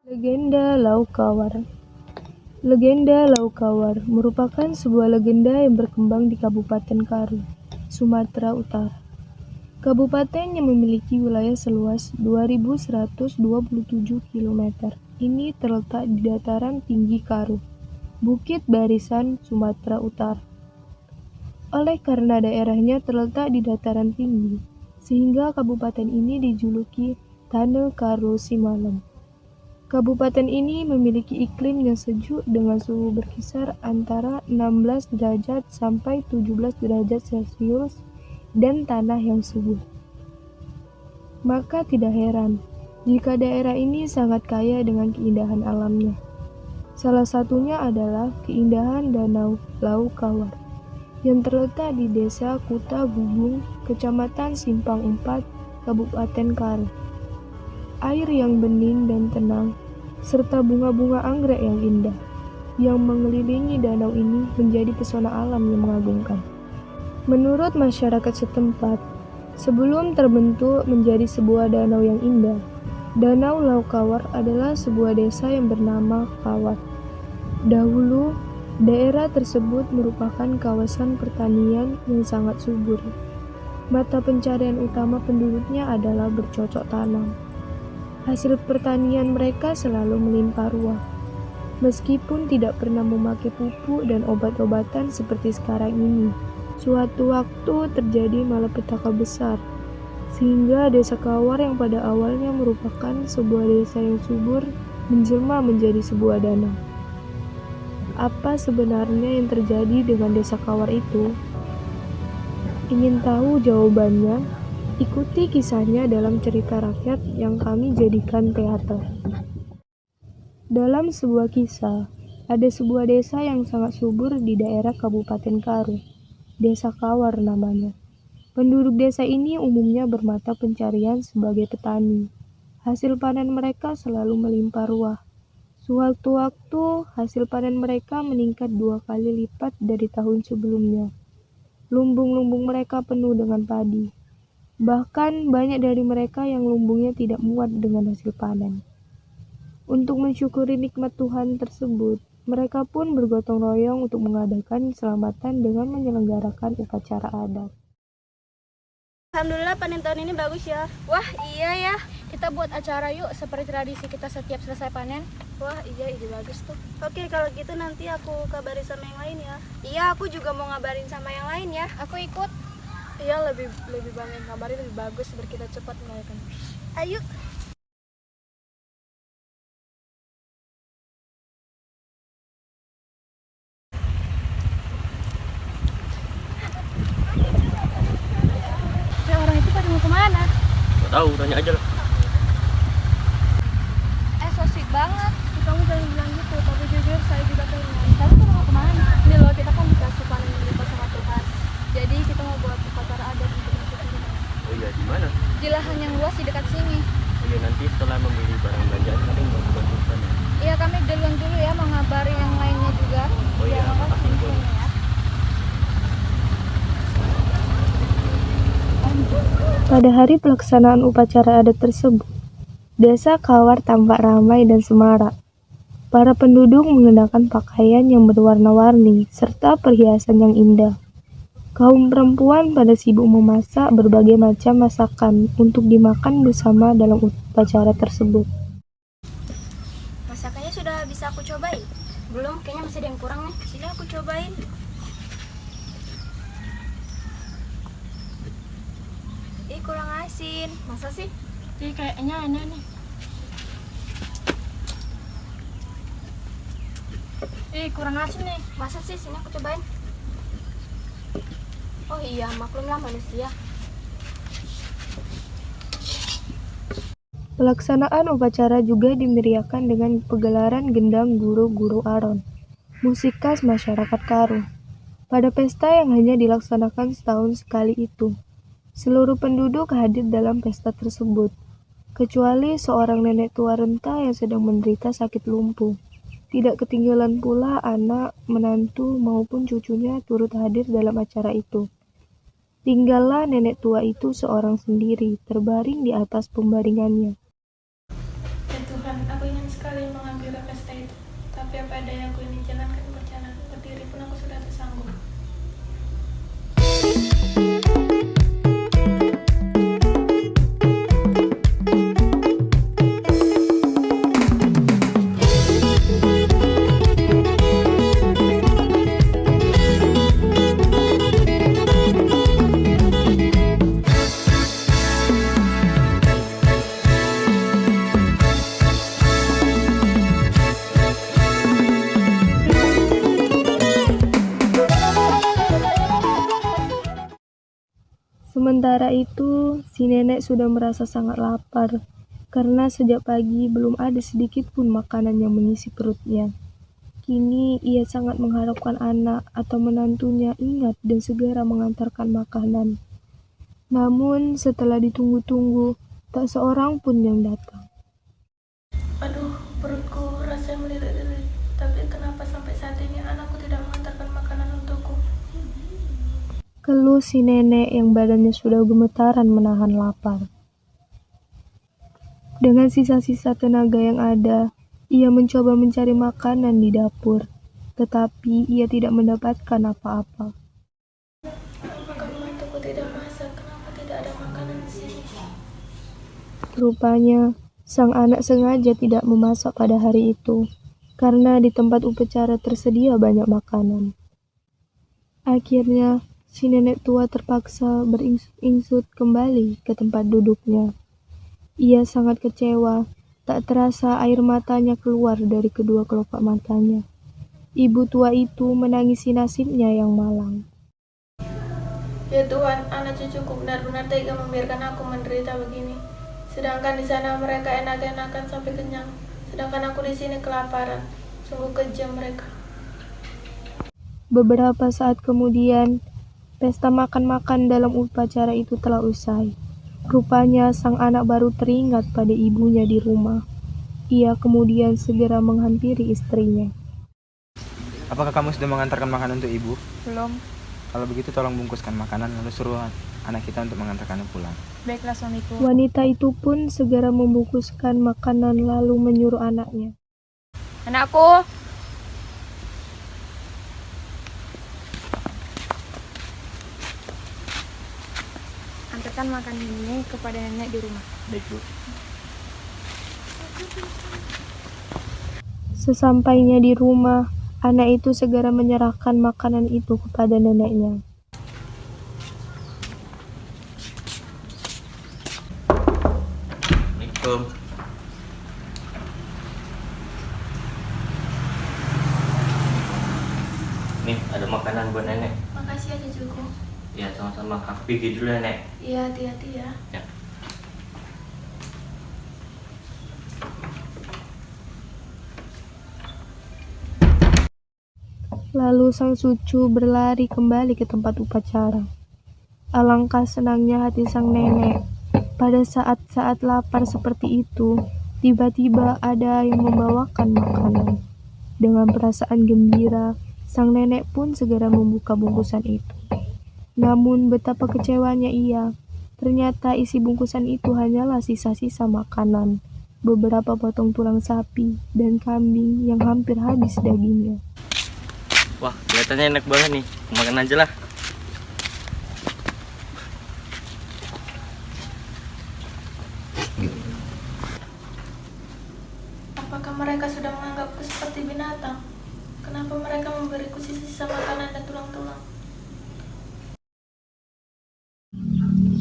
Legenda Laukawar. Legenda Laukawar merupakan sebuah legenda yang berkembang di Kabupaten Karo, Sumatera Utara. Kabupaten yang memiliki wilayah seluas 2.127 km ini terletak di dataran tinggi Karo, Bukit Barisan, Sumatera Utara. Oleh karena daerahnya terletak di dataran tinggi, sehingga kabupaten ini dijuluki Tanah Karo Simalem. Kabupaten ini memiliki iklim yang sejuk dengan suhu berkisar antara 16 derajat sampai 17 derajat Celcius dan tanah yang subur. Maka tidak heran jika daerah ini sangat kaya dengan keindahan alamnya. Salah satunya adalah keindahan Danau Laukawar yang terletak di Desa Kuta Bubung, Kecamatan Simpang 4, Kabupaten Karo. Air yang bening dan tenang, serta bunga-bunga anggrek yang indah, yang mengelilingi danau ini menjadi pesona alam yang mengagumkan. Menurut masyarakat setempat, sebelum terbentuk menjadi sebuah danau yang indah, Danau Laukawar adalah sebuah desa yang bernama Kawat. Dahulu, daerah tersebut merupakan kawasan pertanian yang sangat subur. Mata pencarian utama penduduknya adalah bercocok tanam. Hasil pertanian mereka selalu melimpah ruah. Meskipun tidak pernah memakai pupuk dan obat-obatan seperti sekarang ini, suatu waktu terjadi malapetaka besar, sehingga desa Kawar yang pada awalnya merupakan sebuah desa yang subur menjelma menjadi sebuah danau. Apa sebenarnya yang terjadi dengan desa Kawar itu? Ingin tahu jawabannya? Ikuti kisahnya dalam cerita rakyat yang kami jadikan teater. Dalam sebuah kisah, ada sebuah desa yang sangat subur di daerah Kabupaten Karo. Desa Kawar namanya. Penduduk desa ini umumnya bermata pencarian sebagai petani. Hasil panen mereka selalu melimpah ruah. Sewaktu-waktu, hasil panen mereka meningkat 2 kali lipat dari tahun sebelumnya. Lumbung-lumbung mereka penuh dengan padi. Bahkan banyak dari mereka yang lumbungnya tidak muat dengan hasil panen. Untuk mensyukuri nikmat Tuhan tersebut, mereka pun bergotong royong untuk mengadakan keselamatan dengan menyelenggarakan upacara adat. Alhamdulillah panen tahun ini bagus ya. Wah iya ya, kita buat acara yuk seperti tradisi kita setiap selesai panen. Wah iya, ide bagus tuh. Oke, kalau gitu nanti aku kabarin sama yang lain ya. Iya, aku juga mau ngabarin sama yang lain ya. Aku ikut. Iya, lebih banyak yang kabarin lebih bagus biar kita cepat merayakan. Ayo. Orang itu pada mau kemana? Gak tahu, tanya aja lah. So sweet banget. Kamu jangan bilang gitu, tapi jujur saya juga pengen. Kamu pada mau kemana? Ini loh, kita kan dikasih panen berlimpah sama Tuhan. Jadi kita mau buat upacara adat untuk mensyukuri. Oh iya, di mana? Di lahan yang luas di dekat sini. Oh iya, nanti setelah membeli barang belanjaan kami mau bantu sana. Iya, kami duluan dulu ya mau ngabarin yang lainnya juga. Oh iya, makasih Bu. Pada hari pelaksanaan upacara adat tersebut, desa Kawar tampak ramai dan semarak. Para penduduk mengenakan pakaian yang berwarna-warni serta perhiasan yang indah. Kaum perempuan pada sibuk memasak berbagai macam masakan untuk dimakan bersama dalam upacara tersebut. Masakannya sudah bisa aku cobain? Belum, kayaknya masih ada yang kurang nih. Sini aku cobain. Kurang asin. Masa sih? Ih, kayaknya enak nih. Kurang asin nih. Masa sih? Sini aku cobain. Oh iya, maklumlah manusia. Pelaksanaan upacara juga dimeriahkan dengan pegelaran gendang guru-guru aron, musik khas masyarakat Karo. Pada pesta yang hanya dilaksanakan setahun sekali itu, seluruh penduduk hadir dalam pesta tersebut, kecuali seorang nenek tua renta yang sedang menderita sakit lumpuh. Tidak ketinggalan pula anak, menantu, maupun cucunya turut hadir dalam acara itu. Tinggallah nenek tua itu seorang sendiri, terbaring di atas pembaringannya. Dan Tuhan, aku ingin sekali mengambil pesta itu. Tapi apa daya aku ini jalankan berjalan. Berdiri pun aku sudah tersanggup. Sementara itu, si nenek sudah merasa sangat lapar, karena sejak pagi belum ada sedikit pun makanan yang mengisi perutnya. Kini ia sangat mengharapkan anak atau menantunya ingat dan segera mengantarkan makanan. Namun setelah ditunggu-tunggu, tak seorang pun yang datang. Aduh, perutku rasanya melilit-lilit. Tapi kenapa sampai saat ini anakku tidak mengantarkan makanan untukku? Keluh si nenek yang badannya sudah gemetaran menahan lapar. Dengan sisa-sisa tenaga yang ada, ia mencoba mencari makanan di dapur, tetapi ia tidak mendapatkan apa-apa. Apakah mantuku tidak masak? Kenapa tidak ada makanan di sini? Rupanya, sang anak sengaja tidak memasak pada hari itu, karena di tempat upacara tersedia banyak makanan. Akhirnya, si nenek tua terpaksa beringsut-ingsut kembali ke tempat duduknya. Ia sangat kecewa, tak terasa air matanya keluar dari kedua kelopak matanya. Ibu tua itu menangisi nasibnya yang malang. Ya Tuhan, anak cucuku benar-benar tega membiarkan aku menderita begini. Sedangkan di sana mereka enak-enakan sampai kenyang. Sedangkan aku di sini kelaparan. Sungguh kejam mereka. Beberapa saat kemudian, pesta makan-makan dalam upacara itu telah usai. Rupanya sang anak baru teringat pada ibunya di rumah. Ia kemudian segera menghampiri istrinya. Apakah kamu sudah mengantarkan makanan untuk ibu? Belum. Kalau begitu tolong bungkuskan makanan lalu suruh anak kita untuk mengantarkannya pulang. Baiklah suamiku. Wanita itu pun segera membungkuskan makanan lalu menyuruh anaknya. Anakku, antarkan makanan ini kepada nenek di rumah. Baik, Bu. Sesampainya di rumah, anak itu segera menyerahkan makanan itu kepada neneknya. Assalamualaikum. Nih, ada makanan buat nenek. Makasih ya cucuku. Ya, sama-sama. Aku pergi dulu ya, Nek. Iya, hati-hati ya. Ya. Lalu sang cucu berlari kembali ke tempat upacara. Alangkah senangnya hati sang nenek. Pada saat-saat lapar seperti itu, tiba-tiba ada yang membawakan makanan. Dengan perasaan gembira, sang nenek pun segera membuka bungkusan itu. Namun betapa kecewanya ia. Ternyata isi bungkusan itu hanyalah sisa-sisa makanan, beberapa potong tulang sapi dan kambing yang hampir habis dagingnya. Wah, kelihatannya enak banget nih. Makan aja lah. Apakah mereka sudah menganggapku seperti binatang? Kenapa mereka memberiku sisa-sisa makanan dan tulang-tulang?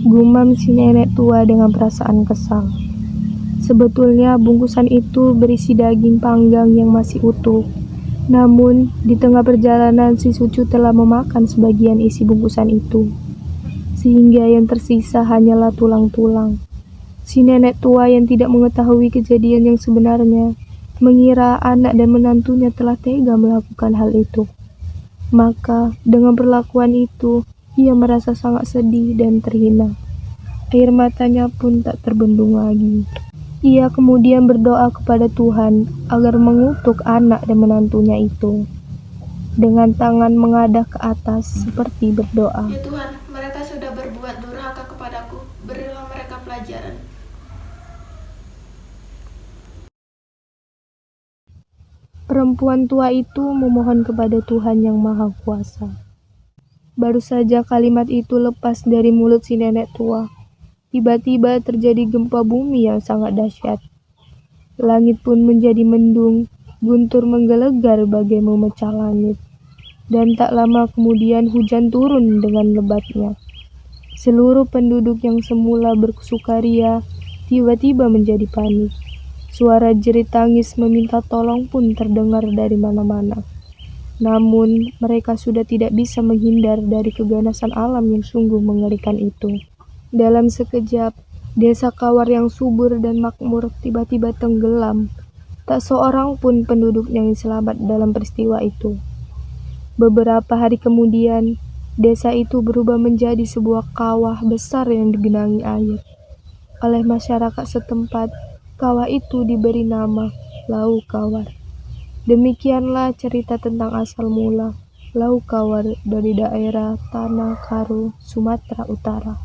Gumam si nenek tua dengan perasaan kesal. Sebetulnya bungkusan itu berisi daging panggang yang masih utuh. Namun, di tengah perjalanan si cucu telah memakan sebagian isi bungkusan itu. Sehingga yang tersisa hanyalah tulang-tulang. Si nenek tua yang tidak mengetahui kejadian yang sebenarnya, mengira anak dan menantunya telah tega melakukan hal itu. Maka, dengan perlakuan itu, ia merasa sangat sedih dan terhina. Air matanya pun tak terbendung lagi. Ia kemudian berdoa kepada Tuhan agar mengutuk anak dan menantunya itu. Dengan tangan mengadah ke atas seperti berdoa. Ya Tuhan, mereka sudah berbuat durhaka kepadaku. Berilah mereka pelajaran. Perempuan tua itu memohon kepada Tuhan yang Maha Kuasa. Baru saja kalimat itu lepas dari mulut si nenek tua, tiba-tiba terjadi gempa bumi yang sangat dahsyat. Langit pun menjadi mendung, guntur menggelegar bagai memecah langit. Dan tak lama kemudian hujan turun dengan lebatnya. Seluruh penduduk yang semula bersukaria tiba-tiba menjadi panik. Suara jerit tangis meminta tolong pun terdengar dari mana-mana. Namun, mereka sudah tidak bisa menghindar dari keganasan alam yang sungguh mengerikan itu. Dalam sekejap, desa Kawar yang subur dan makmur tiba-tiba tenggelam. Tak seorang pun penduduknya yang selamat dalam peristiwa itu. Beberapa hari kemudian, desa itu berubah menjadi sebuah kawah besar yang digenangi air. Oleh masyarakat setempat, kawah itu diberi nama Lau Kawar. Demikianlah cerita tentang asal mula Lau Kawar dari daerah Tanah Karo, Sumatera Utara.